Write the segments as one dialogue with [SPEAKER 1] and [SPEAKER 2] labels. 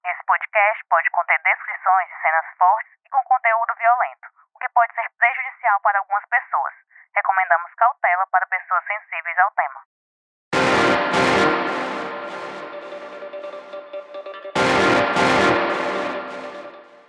[SPEAKER 1] Esse podcast pode conter descrições de cenas fortes e com conteúdo violento, o que pode ser prejudicial para algumas pessoas. Recomendamos cautela para pessoas sensíveis ao tema.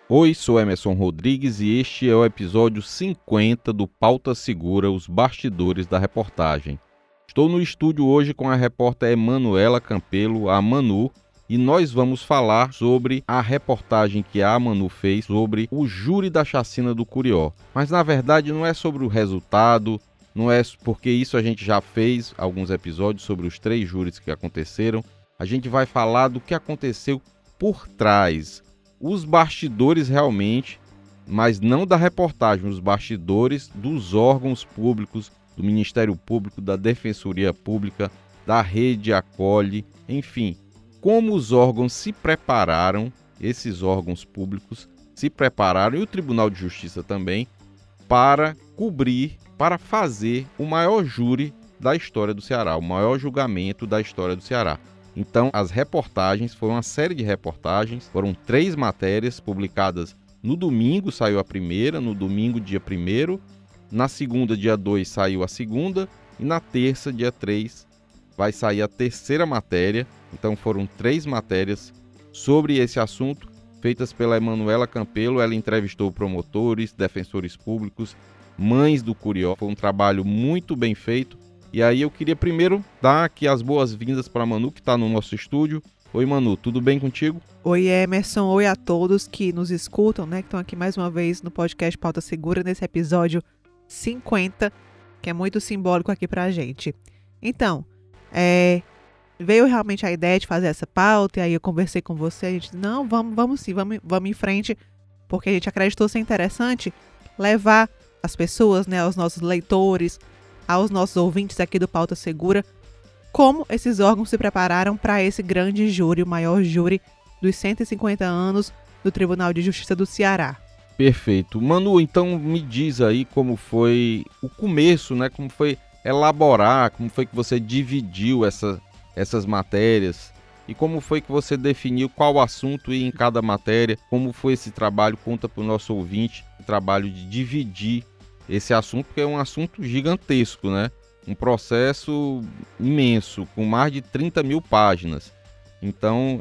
[SPEAKER 2] Oi, sou Emerson Rodrigues e este é o episódio 50 do Pauta Segura, os bastidores da reportagem. Estou no estúdio hoje com a repórter Emanuela Campelo, a Manu, e nós vamos falar sobre a reportagem que a Manu fez sobre o júri da chacina do Curió. Mas na verdade não é sobre o resultado, não é porque isso a gente já fez alguns episódios sobre os 3 júris que aconteceram. A gente vai falar do que aconteceu por trás, os bastidores realmente, mas não da reportagem, os bastidores dos órgãos públicos, do Ministério Público, da Defensoria Pública, da Rede Acolhe, enfim, como os órgãos se prepararam, esses órgãos públicos se prepararam, e o Tribunal de Justiça também, para cobrir, para fazer o maior júri da história do Ceará, o maior julgamento da história do Ceará. Então, as reportagens, foram uma série de reportagens, foram 3 matérias publicadas no domingo, saiu a primeira, no domingo, dia 1º, na segunda, dia 2, saiu a segunda, e na terça, dia 3, vai sair a terceira matéria. Então, foram 3 matérias sobre esse assunto, feitas pela Emanuela Campelo. Ela entrevistou promotores, defensores públicos, mães do Curió. Foi um trabalho muito bem feito. E aí eu queria primeiro dar aqui as boas-vindas para a Manu, que está no nosso estúdio. Oi, Manu, tudo bem contigo?
[SPEAKER 3] Oi, Emerson. Oi a todos que nos escutam, né? Que estão aqui mais uma vez no podcast Pauta Segura, nesse episódio 50, que é muito simbólico aqui pra gente. Então, veio realmente a ideia de fazer essa pauta, e aí eu conversei com você, a gente disse, não, vamos sim, vamos em frente, porque a gente acreditou ser interessante levar as pessoas, né, aos nossos leitores, aos nossos ouvintes aqui do Pauta Segura, como esses órgãos se prepararam para esse grande júri, o maior júri dos 150 anos do Tribunal de Justiça do Ceará.
[SPEAKER 2] Perfeito. Manu, então me diz aí como foi o começo, né? Como foi elaborar, como foi que você dividiu essas matérias e como foi que você definiu qual assunto ia em cada matéria, como foi esse trabalho, conta para o nosso ouvinte, o trabalho de dividir esse assunto, porque é um assunto gigantesco, né? Um processo imenso, com mais de 30 mil páginas. Então,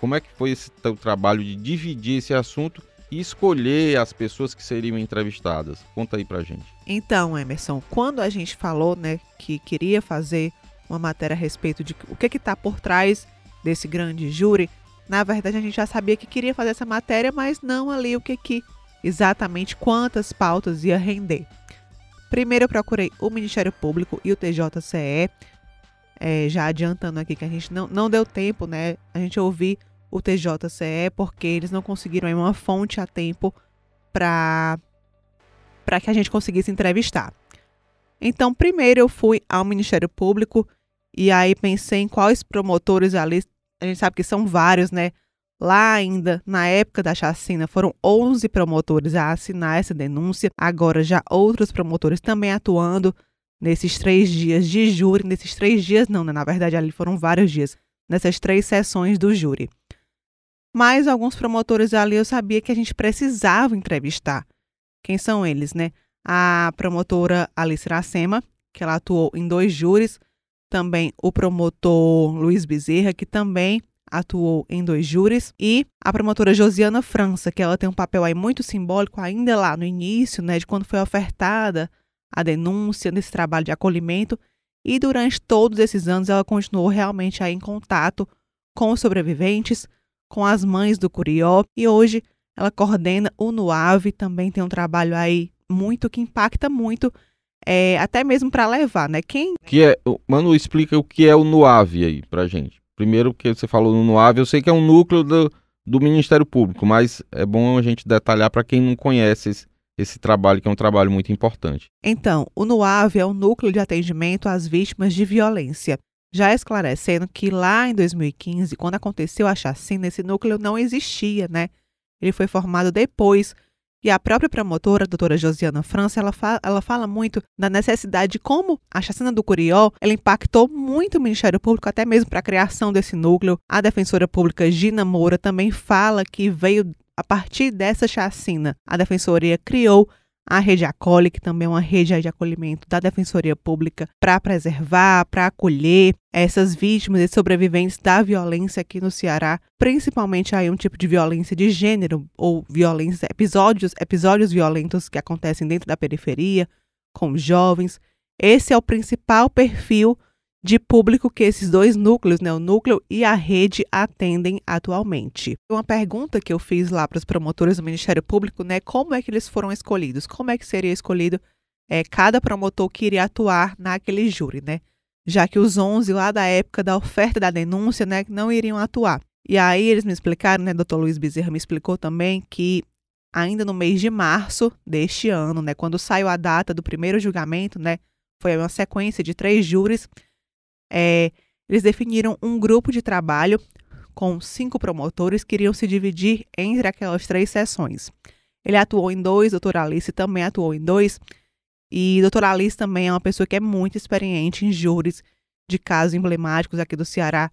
[SPEAKER 2] como é que foi esse teu trabalho de dividir esse assunto e escolher as pessoas que seriam entrevistadas? Conta aí pra gente.
[SPEAKER 3] Então, Emerson, quando a gente falou, né, que queria fazer uma matéria a respeito de o que está por trás desse grande júri, na verdade a gente já sabia que queria fazer essa matéria, mas não ali o que exatamente quantas pautas ia render. Primeiro eu procurei o Ministério Público e o TJCE, já adiantando aqui que a gente não deu tempo, né, a gente ouvir o TJCE, porque eles não conseguiram aí uma fonte a tempo para que a gente conseguisse entrevistar. Então, primeiro eu fui ao Ministério Público e aí pensei em quais promotores ali, a gente sabe que são vários, né? Lá ainda, na época da chacina, foram 11 promotores a assinar essa denúncia. Agora já outros promotores também atuando nesses 3 dias de júri. Nesses 3 dias não, né? Na verdade ali foram vários dias. Nessas 3 sessões do júri. Mas alguns promotores ali eu sabia que a gente precisava entrevistar. Quem são eles, né? A promotora Alice Iracema, que ela atuou em 2 júris. Também o promotor Luiz Bezerra, que também atuou em 2 júris. E a promotora Josiana França, que ela tem um papel aí muito simbólico ainda lá no início, né? De quando foi ofertada a denúncia nesse trabalho de acolhimento. E durante todos esses anos ela continuou realmente aí em contato com os sobreviventes, com as mães do Curió, e hoje ela coordena o NUAV, também tem um trabalho aí que impacta muito, até mesmo para levar, né?
[SPEAKER 2] Manu, explica o que é o NUAV aí pra gente. Primeiro, que você falou no NUAV, eu sei que é um núcleo do Ministério Público, mas é bom a gente detalhar para quem não conhece esse trabalho, que é um trabalho muito importante.
[SPEAKER 3] Então, o NUAV é o Núcleo de Atendimento às Vítimas de Violência. Já esclarecendo que lá em 2015, quando aconteceu a chacina, esse núcleo não existia, né? Ele foi formado depois E a própria promotora, a doutora Josiana França, ela fala muito da necessidade de como a chacina do Curió, ela impactou muito o Ministério Público, até mesmo para a criação desse núcleo. A defensora pública Gina Moura também fala que veio a partir dessa chacina. A Defensoria criou a Rede Acolhe, que também é uma rede de acolhimento da Defensoria Pública para preservar, para acolher essas vítimas e sobreviventes da violência aqui no Ceará, principalmente aí um tipo de violência de gênero ou violência, episódios violentos que acontecem dentro da periferia, com jovens. Esse é o principal perfil de público que esses dois núcleos, né, o núcleo e a rede, atendem atualmente. Uma pergunta que eu fiz lá para os promotores do Ministério Público, né, como é que eles foram escolhidos? Como é que seria escolhido cada promotor que iria atuar naquele júri, né? Já que os 11 lá da época da oferta da denúncia, né, não iriam atuar. E aí eles me explicaram, né, Dr. Luiz Bezerra me explicou também que ainda no mês de março deste ano, né, quando saiu a data do primeiro julgamento, né, foi uma sequência de 3 júris. Eles definiram um grupo de trabalho com 5 promotores que iriam se dividir entre aquelas 3 sessões. Ele atuou em 2, doutora Alice também atuou em 2, e doutora Alice também é uma pessoa que é muito experiente em júris de casos emblemáticos aqui do Ceará.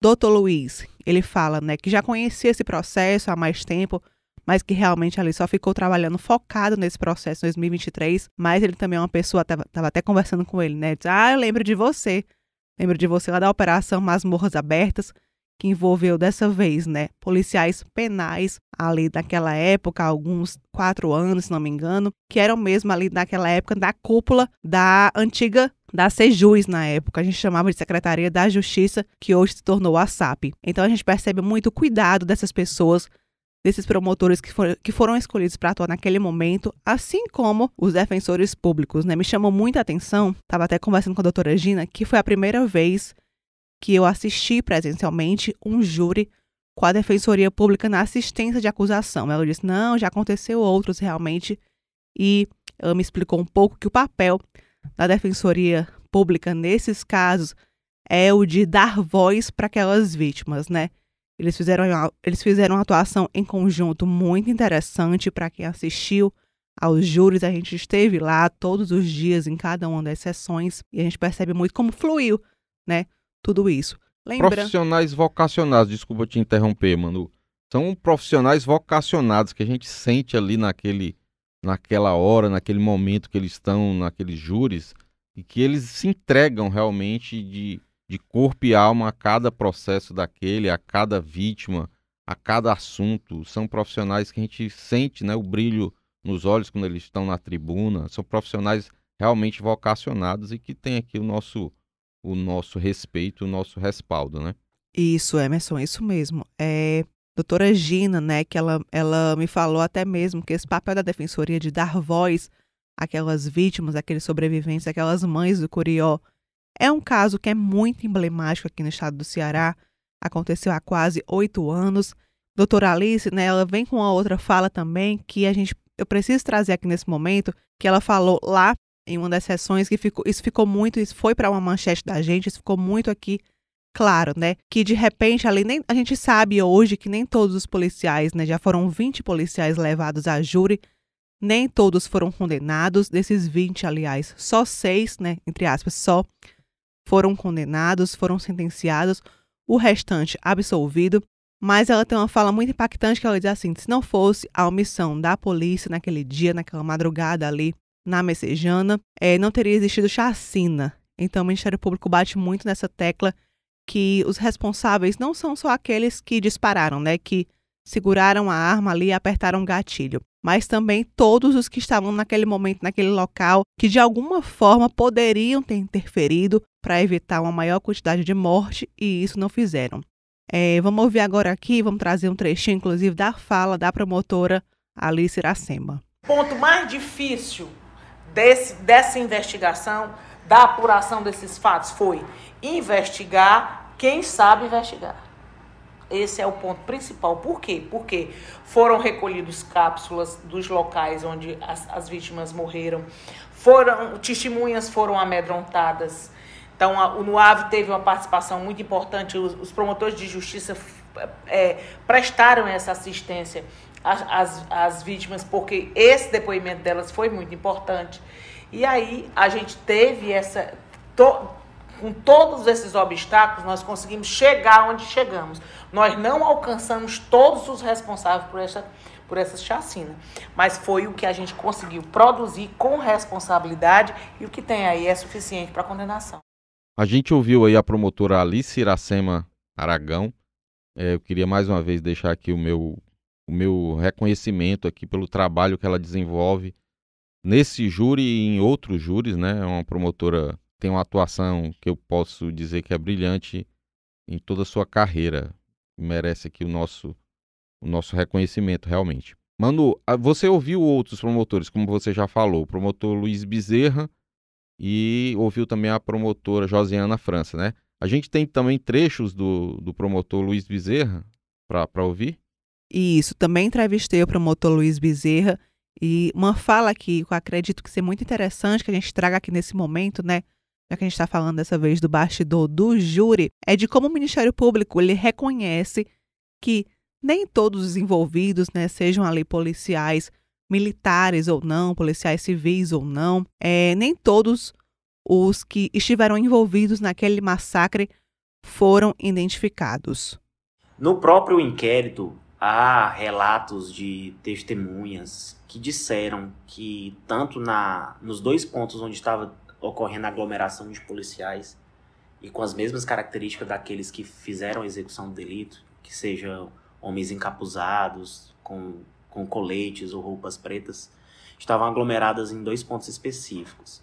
[SPEAKER 3] Doutor Luiz, ele fala, né, que já conhecia esse processo há mais tempo, mas que realmente ali só ficou trabalhando focado nesse processo em 2023, mas ele também é uma pessoa, estava até conversando com ele, né, diz, eu lembro de você. Lembro de você lá da Operação Masmorras Abertas, que envolveu dessa vez, né, policiais penais ali daquela época, alguns 4 anos, se não me engano, que eram mesmo ali naquela época da cúpula da antiga da Sejus na época. A gente chamava de Secretaria da Justiça, que hoje se tornou a SAP. Então a gente percebe muito o cuidado dessas pessoas, desses promotores que foram escolhidos para atuar naquele momento, assim como os defensores públicos, né? Me chamou muita atenção, estava até conversando com a doutora Gina, que foi a primeira vez que eu assisti presencialmente um júri com a Defensoria Pública na assistência de acusação. Ela disse, não, já aconteceu outros realmente, e ela me explicou um pouco que o papel da Defensoria Pública nesses casos é o de dar voz para aquelas vítimas, né? Eles fizeram uma atuação em conjunto muito interessante para quem assistiu aos júris. A gente esteve lá todos os dias em cada uma das sessões e a gente percebe muito como fluiu, né, tudo isso.
[SPEAKER 2] Profissionais vocacionados, desculpa te interromper, Manu. São profissionais vocacionados que a gente sente ali naquela hora, naquele momento que eles estão naqueles júris e que eles se entregam realmente de corpo e alma a cada processo daquele, a cada vítima, a cada assunto. São profissionais que a gente sente, né, o brilho nos olhos quando eles estão na tribuna. São profissionais realmente vocacionados e que têm aqui o nosso respeito, o nosso respaldo, né?
[SPEAKER 3] Isso, Emerson, isso mesmo. Doutora Gina, né, que ela me falou até mesmo que esse papel da Defensoria de dar voz àquelas vítimas, àqueles sobreviventes, àquelas mães do Curió, é um caso que é muito emblemático aqui no estado do Ceará. Aconteceu há quase 8 anos. Doutora Alice, né, ela vem com uma outra fala também que eu preciso trazer aqui nesse momento, que ela falou lá em uma das sessões, que isso foi para uma manchete da gente, isso ficou muito aqui claro, né, que de repente ali a gente sabe hoje que nem todos os policiais, né, já foram 20 policiais levados a júri, nem todos foram condenados. Desses 20, aliás, só 6, né, entre aspas, só foram condenados, foram sentenciados, o restante absolvido. Mas ela tem uma fala muito impactante que ela diz assim, se não fosse a omissão da polícia naquele dia, naquela madrugada ali na Messejana, não teria existido chacina. Então o Ministério Público bate muito nessa tecla que os responsáveis não são só aqueles que dispararam, né, que seguraram a arma ali e apertaram o gatilho, mas também todos os que estavam naquele momento, naquele local, que de alguma forma poderiam ter interferido para evitar uma maior quantidade de morte, e isso não fizeram. Vamos ouvir agora aqui, vamos trazer um trechinho, inclusive, da fala da promotora Alice Iracema.
[SPEAKER 4] O ponto mais difícil dessa investigação, da apuração desses fatos, foi investigar quem sabe investigar. Esse é o ponto principal. Por quê? Porque foram recolhidos cápsulas dos locais onde as vítimas morreram, testemunhas foram amedrontadas. Então, o NUAV teve uma participação muito importante, os promotores de justiça prestaram essa assistência as vítimas, porque esse depoimento delas foi muito importante. E aí a gente teve com todos esses obstáculos, nós conseguimos chegar onde chegamos. Nós não alcançamos todos os responsáveis por essa chacina, mas foi o que a gente conseguiu produzir com responsabilidade, e o que tem aí é suficiente para condenação.
[SPEAKER 2] A gente ouviu aí a promotora Alice Iracema Aragão. Eu queria mais uma vez deixar aqui o meu reconhecimento aqui pelo trabalho que ela desenvolve nesse júri e em outros júris, né? É uma promotora, tem uma atuação que eu posso dizer que é brilhante em toda a sua carreira. Merece aqui o nosso reconhecimento, realmente. Manu, você ouviu outros promotores, como você já falou, o promotor Luiz Bezerra, e ouviu também a promotora Josiana França, né? A gente tem também trechos do promotor Luiz Bezerra para ouvir?
[SPEAKER 3] Isso, também entrevistei o promotor Luiz Bezerra, e uma fala aqui que eu acredito que seja muito interessante que a gente traga aqui nesse momento, né? Já que a gente está falando dessa vez do bastidor do júri, é de como o Ministério Público ele reconhece que nem todos os envolvidos, né, sejam ali policiais militares ou não, policiais civis ou não, nem todos os que estiveram envolvidos naquele massacre foram identificados.
[SPEAKER 5] No próprio inquérito, há relatos de testemunhas que disseram que tanto nos dois pontos onde estava ocorrendo a aglomeração de policiais e com as mesmas características daqueles que fizeram a execução do delito, que sejam homens encapuzados, com coletes ou roupas pretas, estavam aglomeradas em dois pontos específicos.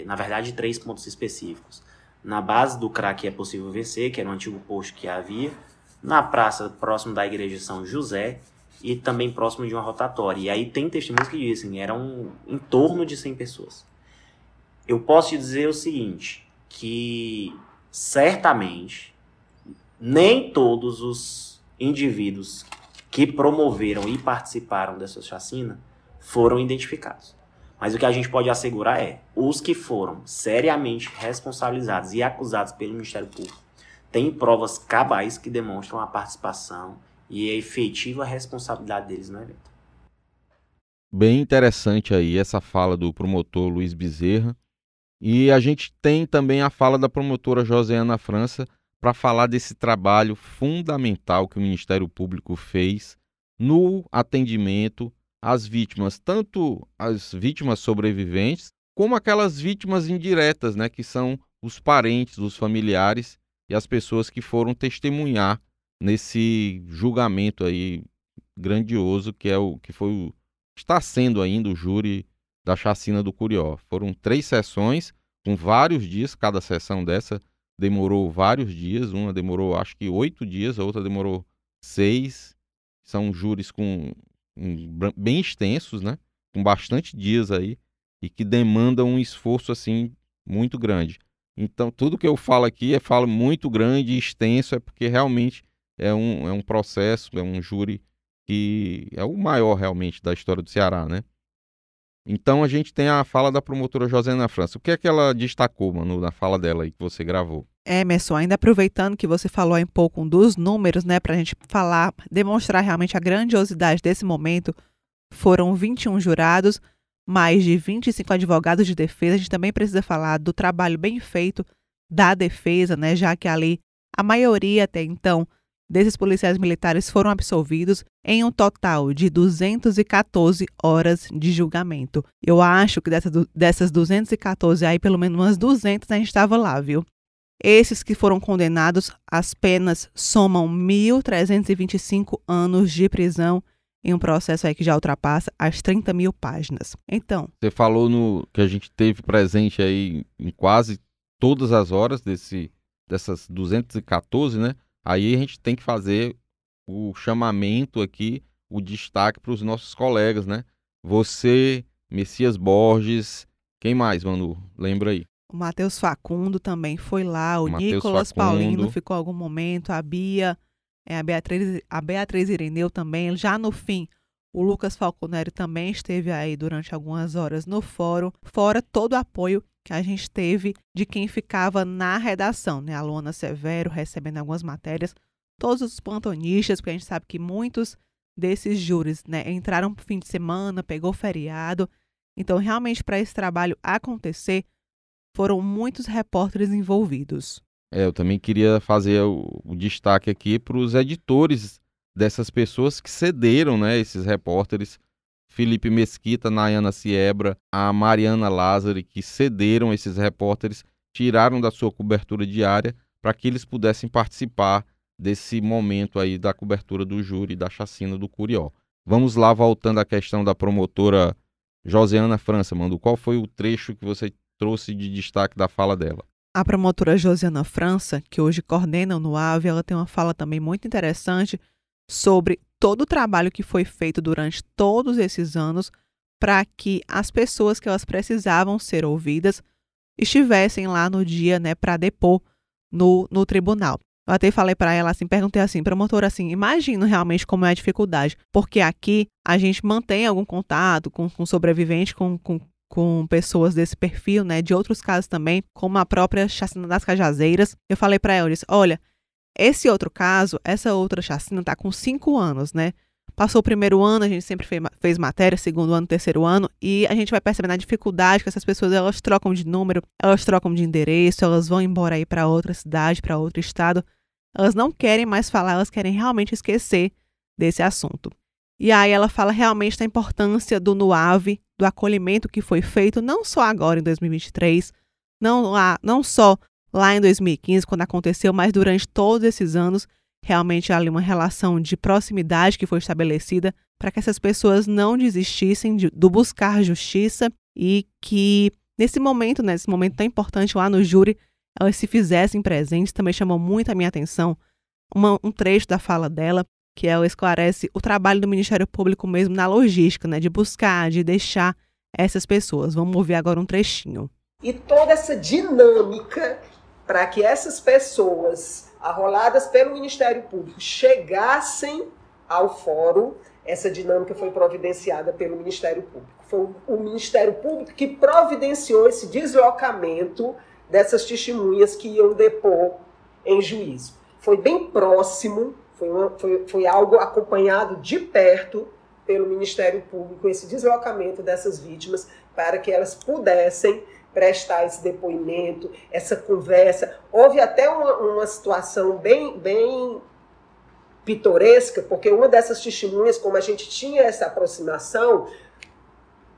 [SPEAKER 5] Na verdade, 3 pontos específicos. Na base do crack É Possível Vencer, que era um antigo posto que havia, na praça próximo da igreja de São José e também próximo de uma rotatória. E aí tem testemunhas que dizem, eram em torno de 100 pessoas. Eu posso te dizer o seguinte, que certamente nem todos os indivíduos que promoveram e participaram dessa chacina foram identificados. Mas o que a gente pode assegurar é, os que foram seriamente responsabilizados e acusados pelo Ministério Público têm provas cabais que demonstram a participação e a efetiva responsabilidade deles no evento.
[SPEAKER 2] Bem interessante aí essa fala do promotor Luiz Bezerra. E a gente tem também a fala da promotora Josiana França para falar desse trabalho fundamental que o Ministério Público fez no atendimento às vítimas, tanto as vítimas sobreviventes, como aquelas vítimas indiretas, né, que são os parentes, os familiares e as pessoas que foram testemunhar nesse julgamento aí grandioso que está sendo ainda o júri da chacina do Curió. Foram 3 sessões com vários dias, cada sessão dessa demorou vários dias, uma demorou acho que 8 dias, a outra demorou 6. São júris bem extensos, né? Com bastante dias aí e que demandam um esforço assim muito grande. Então tudo que eu falo aqui falo muito grande e extenso, é porque realmente é um processo, é um júri que é o maior realmente da história do Ceará, né? Então a gente tem a fala da promotora Josiana França. O que é que ela destacou, Manu, na fala dela aí que você gravou?
[SPEAKER 3] Emerson, ainda aproveitando que você falou aí um pouco dos números, né, para a gente falar, demonstrar realmente a grandiosidade desse momento, foram 21 jurados, mais de 25 advogados de defesa. A gente também precisa falar do trabalho bem feito da defesa, né, já que ali a maioria até então desses policiais militares foram absolvidos em um total de 214 horas de julgamento. Eu acho que dessas 214 aí, pelo menos umas 200 a gente estava lá, viu? Esses que foram condenados, as penas somam 1.325 anos de prisão em um processo aí que já ultrapassa as 30 mil páginas. Então,
[SPEAKER 2] você falou que a gente teve presente aí em quase todas as horas dessas 214, né? Aí a gente tem que fazer o chamamento aqui, o destaque para os nossos colegas, né? Você, Messias Borges, quem mais, Manu? Lembra aí?
[SPEAKER 3] O Matheus Facundo também foi lá, o Nicolas Paulino ficou algum momento, a Bia, a Beatriz Ireneu também. Já no fim, o Lucas Falconeri também esteve aí durante algumas horas no fórum, fora todo o apoio que a gente teve de quem ficava na redação, né? A Luana Severo recebendo algumas matérias, todos os plantonistas, porque a gente sabe que muitos desses júris, né, entraram no fim de semana, pegou feriado. Então, realmente, para esse trabalho acontecer, foram muitos repórteres envolvidos.
[SPEAKER 2] Eu também queria fazer o destaque aqui para os editores dessas pessoas que cederam, né, esses repórteres. Felipe Mesquita, Nayana Siebra, a Mariana Lázari, que cederam esses repórteres, tiraram da sua cobertura diária para que eles pudessem participar desse momento aí da cobertura do júri da chacina do Curió. Vamos lá, voltando à questão da promotora Josiana França, Manu, qual foi o trecho que você trouxe de destaque da fala dela?
[SPEAKER 3] A promotora Josiana França, que hoje coordena o NUAV, ela tem uma fala também muito interessante sobre todo o trabalho que foi feito durante todos esses anos para que as pessoas que elas precisavam ser ouvidas estivessem lá no dia, né, para depor no tribunal. Eu até falei para ela assim, perguntei assim, promotora, assim, imagino realmente como é a dificuldade, porque aqui a gente mantém algum contato com sobreviventes, com pessoas desse perfil, né, de outros casos também, como a própria chacina das Cajazeiras. Eu falei para ela, eu disse, olha, esse outro caso, essa outra chacina está com 5 anos, né? Passou o primeiro ano, a gente sempre fez matéria, segundo ano, terceiro ano, e a gente vai percebendo a dificuldade que essas pessoas, elas trocam de número, elas trocam de endereço, elas vão embora aí para outra cidade, para outro estado. Elas não querem mais falar, elas querem realmente esquecer desse assunto. E aí ela fala realmente da importância do NUAV, do acolhimento que foi feito, não só agora em 2023, não só lá em 2015, quando aconteceu, mas durante todos esses anos, realmente há ali uma relação de proximidade que foi estabelecida para que essas pessoas não desistissem do buscar justiça e que nesse momento tão importante lá no júri, elas se fizessem presentes. Também chamou muito a minha atenção um trecho da fala dela, que ela esclarece o trabalho do Ministério Público mesmo na logística, né, de buscar, de deixar essas pessoas. Vamos ouvir agora um trechinho.
[SPEAKER 6] E toda essa dinâmica para que essas pessoas arroladas pelo Ministério Público chegassem ao fórum, essa dinâmica foi providenciada pelo Ministério Público. Foi o Ministério Público que providenciou esse deslocamento dessas testemunhas que iam depor em juízo. Foi bem próximo, foi algo acompanhado de perto pelo Ministério Público, esse deslocamento dessas vítimas para que elas pudessem prestar esse depoimento, essa conversa. Houve até uma situação bem pitoresca, porque uma dessas testemunhas, como a gente tinha essa aproximação,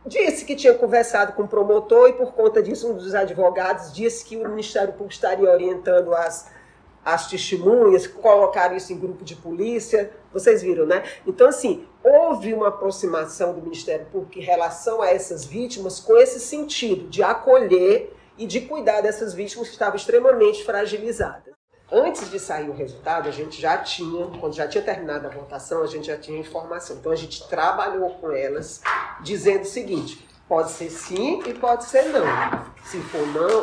[SPEAKER 6] disse que tinha conversado com o promotor e, por conta disso, um dos advogados disse que o Ministério Público estaria orientando as testemunhas, colocaram isso em grupo de polícia, vocês viram, né? Então, assim, houve uma aproximação do Ministério Público em relação a essas vítimas com esse sentido de acolher e de cuidar dessas vítimas que estavam extremamente fragilizadas. Antes de sair o resultado, a gente já tinha, quando já tinha terminado a votação, a gente já tinha informação. Então, a gente trabalhou com elas, dizendo o seguinte: pode ser sim e pode ser não.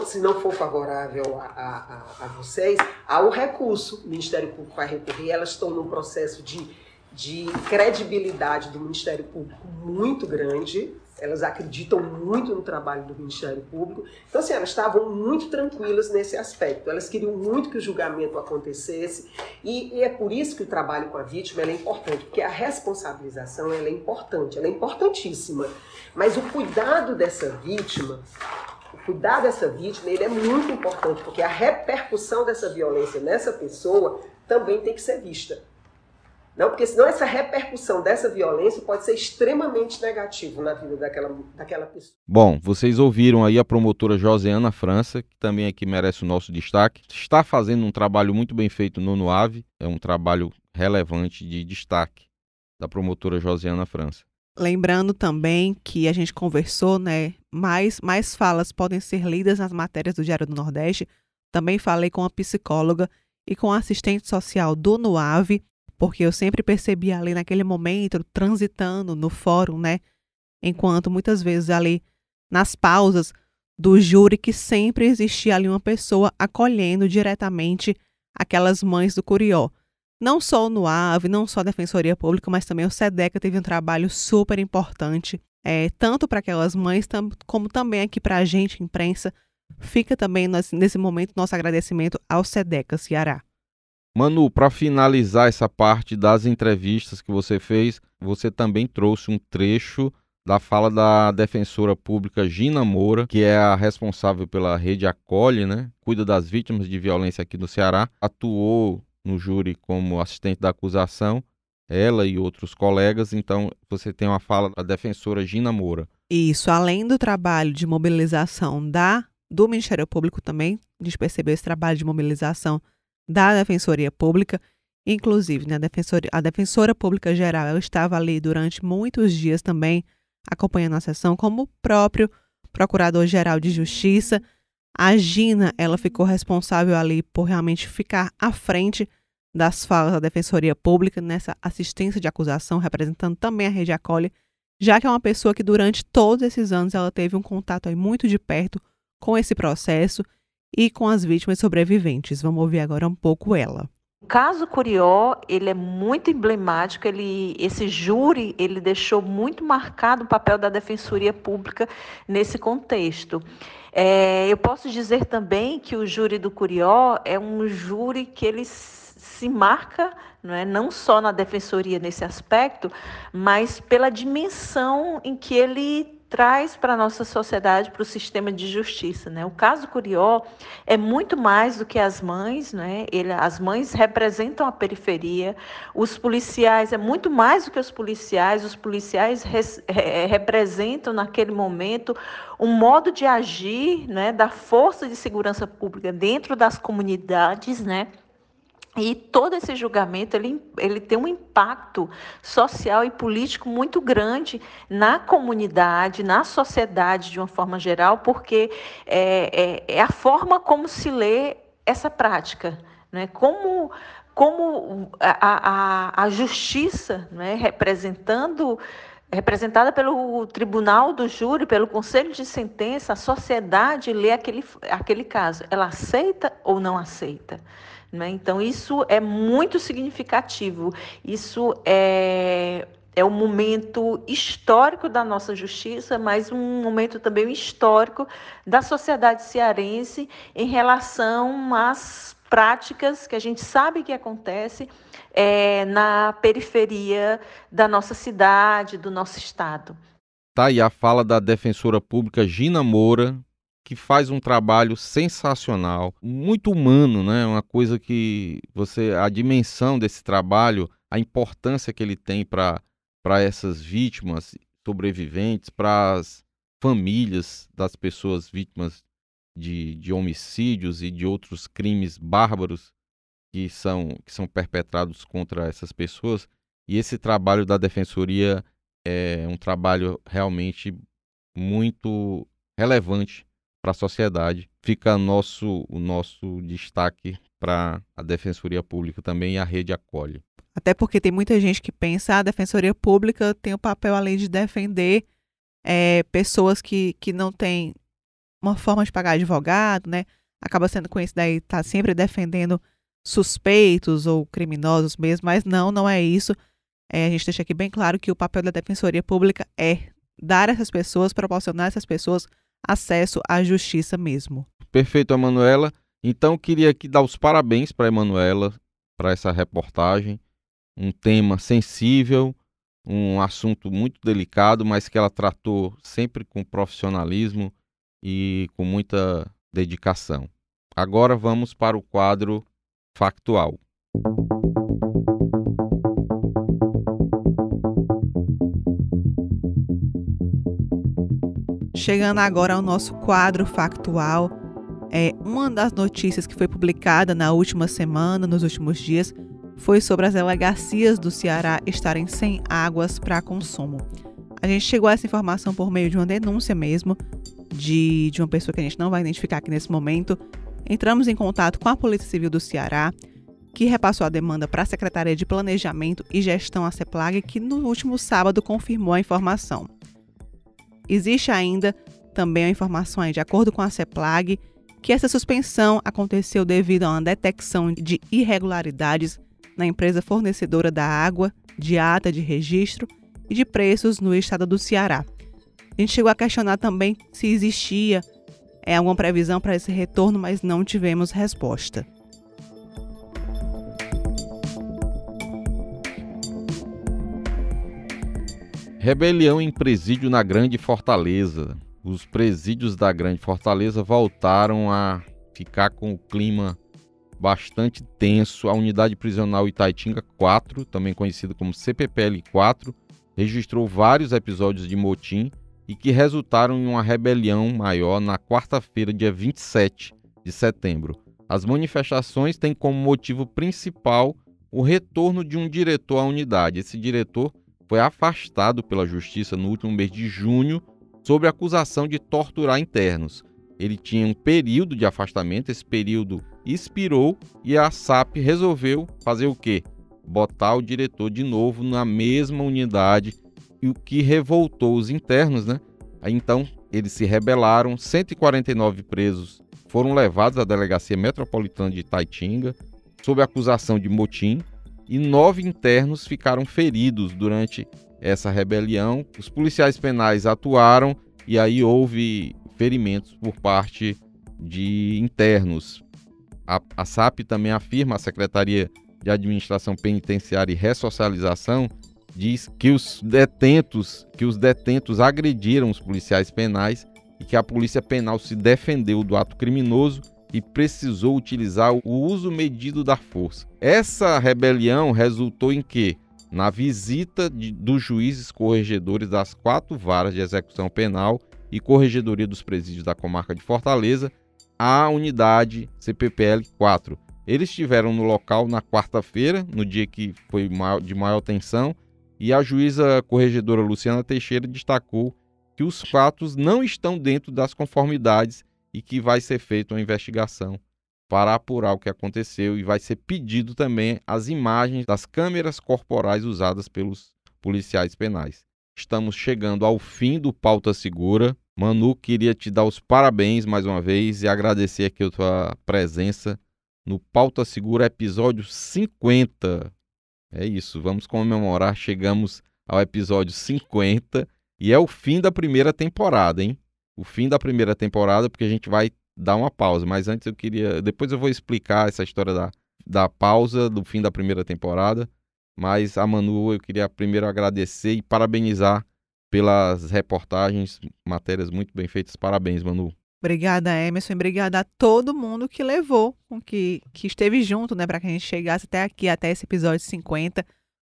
[SPEAKER 6] Se não for favorável a vocês, há o recurso. O Ministério Público vai recorrer. Elas estão num processo de credibilidade do Ministério Público muito grande. Elas acreditam muito no trabalho do Ministério Público. Então, assim, elas estavam muito tranquilas nesse aspecto. Elas queriam muito que o julgamento acontecesse. E é por isso que o trabalho com a vítima é importante, porque a responsabilização é importante, ela é importantíssima. Mas o cuidado dessa vítima, ele é muito importante, porque a repercussão dessa violência nessa pessoa também tem que ser vista. Não, porque senão essa repercussão dessa violência pode ser extremamente negativa na vida daquela pessoa.
[SPEAKER 2] Bom, vocês ouviram aí a promotora Josiana França, que também aqui merece o nosso destaque. Está fazendo um trabalho muito bem feito no NUAV, é um trabalho relevante de destaque da promotora Josiana França.
[SPEAKER 3] Lembrando também que a gente conversou, né, mais falas podem ser lidas nas matérias do Diário do Nordeste. Também falei com a psicóloga e com a assistente social do NUAV, porque eu sempre percebi ali naquele momento, transitando no fórum, né, enquanto muitas vezes ali nas pausas do júri, que sempre existia ali uma pessoa acolhendo diretamente aquelas mães do Curió. Não só o NUAV, não só a Defensoria Pública, mas também o SEDECA teve um trabalho super importante, tanto para aquelas mães, como também aqui para a gente, imprensa. Fica também nesse momento nosso agradecimento ao SEDECA Ceará.
[SPEAKER 2] Manu, para finalizar essa parte das entrevistas que você fez, você também trouxe um trecho da fala da defensora pública Gina Moura, que é a responsável pela Rede Acolhe, né? Cuida das vítimas de violência aqui no Ceará, atuou no júri como assistente da acusação, ela e outros colegas. Então você tem uma fala da defensora Gina Moura.
[SPEAKER 3] Isso, além do trabalho de mobilização do Ministério Público também, a gente percebeu esse trabalho de mobilização da Defensoria Pública, inclusive, né, a Defensora Pública Geral, ela estava ali durante muitos dias também acompanhando a sessão, como o próprio Procurador-Geral de Justiça. A Gina, ela ficou responsável ali por realmente ficar à frente das falas da Defensoria Pública nessa assistência de acusação, representando também a Rede Acolhe, já que é uma pessoa que durante todos esses anos ela teve um contato aí muito de perto com esse processo e com as vítimas sobreviventes. Vamos ouvir agora um pouco ela.
[SPEAKER 7] O caso Curió, ele é muito emblemático, esse júri, ele deixou muito marcado o papel da Defensoria Pública nesse contexto. Eu posso dizer também que o júri do Curió é um júri que ele se marca, não só na Defensoria nesse aspecto, mas pela dimensão em que ele traz para a nossa sociedade, para o sistema de justiça. O caso Curió é muito mais do que as mães, as mães representam a periferia, os policiais é muito mais do que os policiais representam naquele momento um modo de agir, da força de segurança pública dentro das comunidades, E todo esse julgamento ele tem um impacto social e político muito grande na comunidade, na sociedade de uma forma geral, porque é a forma como se lê essa prática, como a justiça, representada pelo tribunal do júri, pelo conselho de sentença, a sociedade lê aquele caso. Ela aceita ou não aceita? Então, isso é muito significativo. Isso é um momento histórico da nossa justiça, mas um momento também histórico da sociedade cearense em relação às práticas que a gente sabe que acontece na periferia da nossa cidade, do nosso estado.
[SPEAKER 2] Tá aí a fala da defensora pública Gina Moura, que faz um trabalho sensacional, muito humano, Uma coisa que a dimensão desse trabalho, a importância que ele tem para essas vítimas sobreviventes, para as famílias das pessoas vítimas de homicídios e de outros crimes bárbaros que são perpetrados contra essas pessoas. E esse trabalho da Defensoria é um trabalho realmente muito relevante para a sociedade. Fica o nosso destaque para a Defensoria Pública também e a Rede Acolhe.
[SPEAKER 3] Até porque tem muita gente que pensa a Defensoria Pública tem o papel, além de defender pessoas que não têm uma forma de pagar advogado, acaba sendo conhecida aí, está sempre defendendo suspeitos ou criminosos mesmo, mas não é isso. A gente deixa aqui bem claro que o papel da Defensoria Pública é dar a essas pessoas, proporcionar a essas pessoas acesso à justiça mesmo.
[SPEAKER 2] Perfeito, Emanuela. Então, queria aqui dar os parabéns para a Emanuela, para essa reportagem. Um tema sensível, um assunto muito delicado, mas que ela tratou sempre com profissionalismo e com muita dedicação. Agora vamos para o quadro factual.
[SPEAKER 3] Chegando agora ao nosso quadro factual, uma das notícias que foi publicada na última semana, nos últimos dias, foi sobre as delegacias do Ceará estarem sem águas para consumo. A gente chegou a essa informação por meio de uma denúncia mesmo, de uma pessoa que a gente não vai identificar aqui nesse momento. Entramos em contato com a Polícia Civil do Ceará, que repassou a demanda para a Secretaria de Planejamento e Gestão, a CEPLAG, que no último sábado confirmou a informação. Existe ainda também a informação de acordo com a CEPLAG, que essa suspensão aconteceu devido a uma detecção de irregularidades na empresa fornecedora da água, de ata de registro e de preços no estado do Ceará. A gente chegou a questionar também se existia alguma previsão para esse retorno, mas não tivemos resposta.
[SPEAKER 2] Rebelião em presídio na Grande Fortaleza. Os presídios da Grande Fortaleza voltaram a ficar com o clima bastante tenso. A unidade prisional Itaitinga 4, também conhecida como CPPL 4, registrou vários episódios de motim e que resultaram em uma rebelião maior na quarta-feira, dia 27 de setembro. As manifestações têm como motivo principal o retorno de um diretor à unidade. Esse diretor foi afastado pela Justiça no último mês de junho sob acusação de torturar internos. Ele tinha um período de afastamento, esse período expirou e a SAP resolveu fazer o quê? Botar o diretor de novo na mesma unidade, e o que revoltou os internos, né? Então, eles se rebelaram, 149 presos foram levados à Delegacia Metropolitana de Itaitinga sob acusação de motim e 9 internos ficaram feridos durante essa rebelião. Os policiais penais atuaram e aí houve ferimentos por parte de internos. A SAP também afirma, a Secretaria de Administração Penitenciária e Ressocialização, diz que os detentos agrediram os policiais penais e que a Polícia Penal se defendeu do ato criminoso e precisou utilizar o uso medido da força. Essa rebelião resultou em quê? Na visita dos juízes corregedores das 4 varas de execução penal e corregedoria dos presídios da comarca de Fortaleza à unidade CPPL 4. Eles estiveram no local na quarta-feira, no dia que foi de maior tensão, e a juíza corregedora Luciana Teixeira destacou que os fatos não estão dentro das conformidades e que vai ser feita uma investigação para apurar o que aconteceu e vai ser pedido também as imagens das câmeras corporais usadas pelos policiais penais. Estamos chegando ao fim do Pauta Segura. Manu, queria te dar os parabéns mais uma vez e agradecer aqui a tua presença no Pauta Segura episódio 50. É isso, vamos comemorar, chegamos ao episódio 50 e é o fim da primeira temporada, hein? O fim da primeira temporada, porque a gente vai dar uma pausa, mas antes depois eu vou explicar essa história da pausa, do fim da primeira temporada, mas a Manu eu queria primeiro agradecer e parabenizar pelas reportagens, matérias muito bem feitas, parabéns, Manu.
[SPEAKER 3] Obrigada, Emerson, e obrigada a todo mundo que levou, que esteve junto, né, para que a gente chegasse até aqui, até esse episódio 50.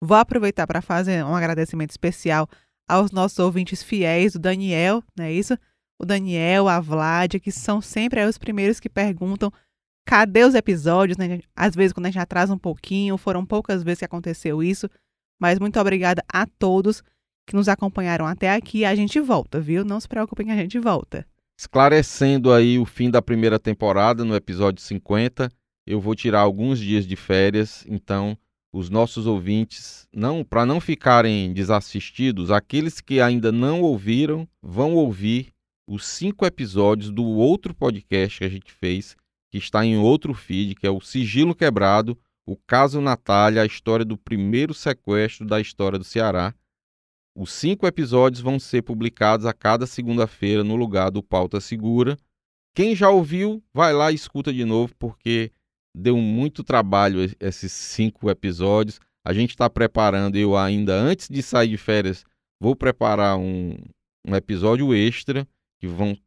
[SPEAKER 3] Vou aproveitar para fazer um agradecimento especial aos nossos ouvintes fiéis, o Daniel, não é isso? O Daniel, a Vládia, que são sempre os primeiros que perguntam cadê os episódios, né? Às vezes quando a gente atrasa um pouquinho, foram poucas vezes que aconteceu isso, mas muito obrigada a todos que nos acompanharam até aqui. A gente volta, viu? Não se preocupem que a gente volta.
[SPEAKER 2] Esclarecendo aí o fim da primeira temporada, no episódio 50, eu vou tirar alguns dias de férias, então os nossos ouvintes, para não ficarem desassistidos, aqueles que ainda não ouviram, vão ouvir os 5 episódios do outro podcast que a gente fez, que está em outro feed, que é o Sigilo Quebrado, o caso Natália, a história do primeiro sequestro da história do Ceará. Os 5 episódios vão ser publicados a cada segunda-feira no lugar do Pauta Segura. Quem já ouviu, vai lá e escuta de novo, porque deu muito trabalho esses 5 episódios. A gente está preparando, eu ainda, antes de sair de férias, vou preparar um episódio extra, que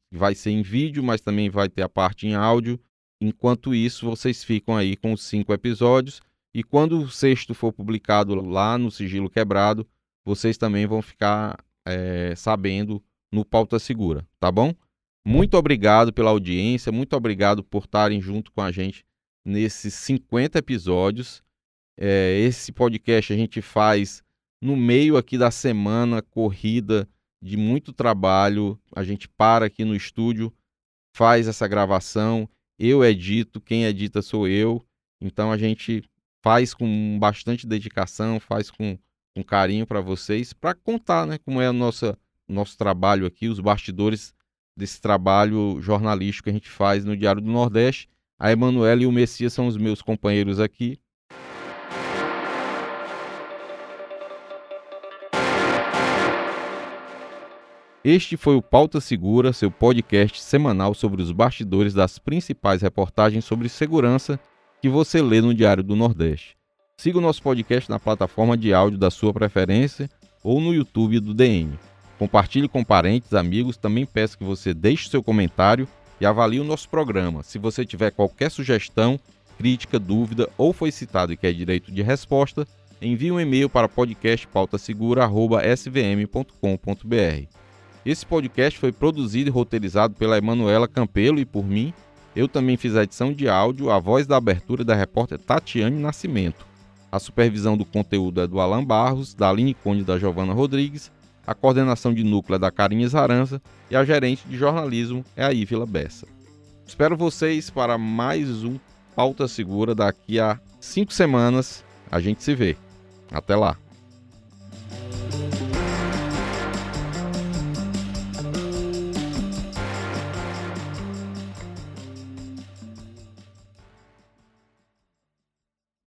[SPEAKER 2] vai ser em vídeo, mas também vai ter a parte em áudio. Enquanto isso, vocês ficam aí com os 5 episódios. E quando o 6º for publicado lá no Sigilo Quebrado, vocês também vão ficar sabendo no Pauta Segura, tá bom? Muito obrigado pela audiência, muito obrigado por estarem junto com a gente nesses 50 episódios. Esse podcast a gente faz no meio aqui da semana corrida de muito trabalho. A gente para aqui no estúdio, faz essa gravação, eu edito, quem edita sou eu. Então a gente faz com bastante dedicação, faz com carinho para vocês, para contar, né, como é o nosso trabalho aqui, os bastidores desse trabalho jornalístico que a gente faz no Diário do Nordeste. A Emanuela e o Messias são os meus companheiros aqui. Este foi o Pauta Segura, seu podcast semanal sobre os bastidores das principais reportagens sobre segurança que você lê no Diário do Nordeste. Siga o nosso podcast na plataforma de áudio da sua preferência ou no YouTube do DN. Compartilhe com parentes, amigos, também peço que você deixe seu comentário e avalie o nosso programa. Se você tiver qualquer sugestão, crítica, dúvida ou foi citado e quer direito de resposta, envie um e-mail para podcastpautasegura@svm.com.br. Esse podcast foi produzido e roteirizado pela Emanuela Campelo e por mim. Eu também fiz a edição de áudio, a voz da abertura da repórter Tatiane Nascimento. A supervisão do conteúdo é do Alan Barros, da Aline Conde e da Giovana Rodrigues. A coordenação de núcleo é da Karine Zaranza e a gerente de jornalismo é a Ívila Bessa. Espero vocês para mais um Pauta Segura daqui a 5 semanas. A gente se vê. Até lá.